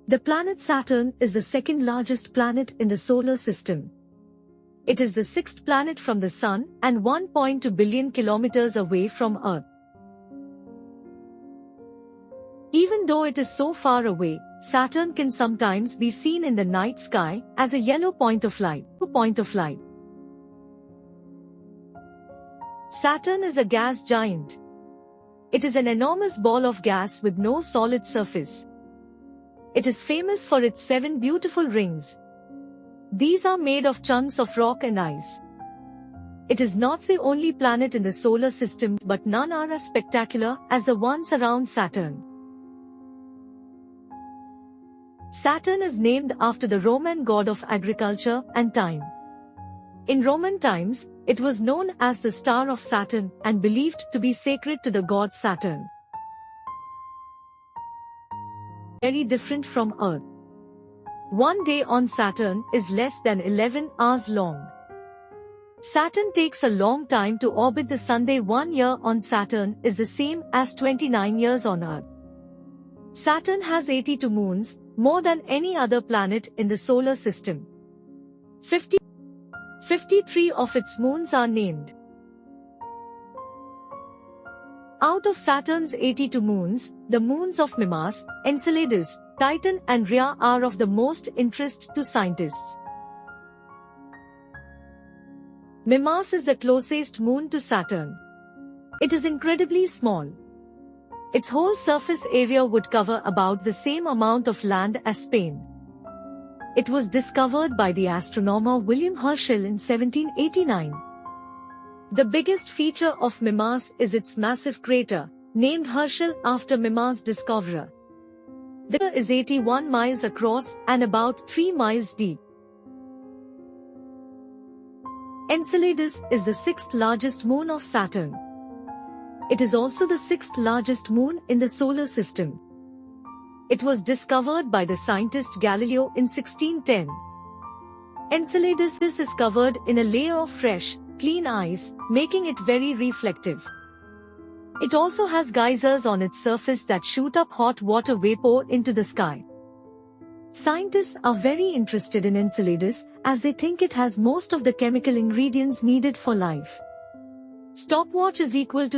The planet Saturn is the second largest planet in the solar system. It is the sixth planet from the Sun and 1.2 billion kilometers away from Earth. Even though it is so far away, Saturn can sometimes be seen in the night sky as a yellow point of light. Saturn is a gas giant. It is an enormous ball of gas with no solid surface. It is famous for its 7 beautiful rings. These are made of chunks of rock and ice. It is not the only planet in the solar system, but none are as spectacular as the ones around Saturn. Saturn is named after the Roman god of agriculture and time. In Roman times, it was known as the Star of Saturn and believed to be sacred to the god Saturn. Very different from Earth. One day on Saturn is less than 11 hours long. Saturn takes a long time to orbit the Sun. 1 year on Saturn is the same as 29 years on Earth. Saturn has 82 moons, more than any other planet in the solar system. 53 of its moons are named. Out of Saturn's 82 moons, the moons of Mimas, Enceladus, Titan and Rhea are of the most interest to scientists. Mimas is the closest moon to Saturn. It is incredibly small. Its whole surface area would cover about the same amount of land as Spain. It was discovered by the astronomer William Herschel in 1789. The biggest feature of Mimas is its massive crater, named Herschel after Mimas' discoverer. The crater is 81 miles across and about 3 miles deep. Enceladus is the sixth largest moon of Saturn. It is also the sixth largest moon in the solar system. It was discovered by the scientist Galileo in 1610. Enceladus is covered in a layer of fresh, clean ice, making it very reflective. It also has geysers on its surface that shoot up hot water vapor into the sky. Scientists are very interested in Enceladus as they think it has most of the chemical ingredients needed for life. Stopwatch is equal to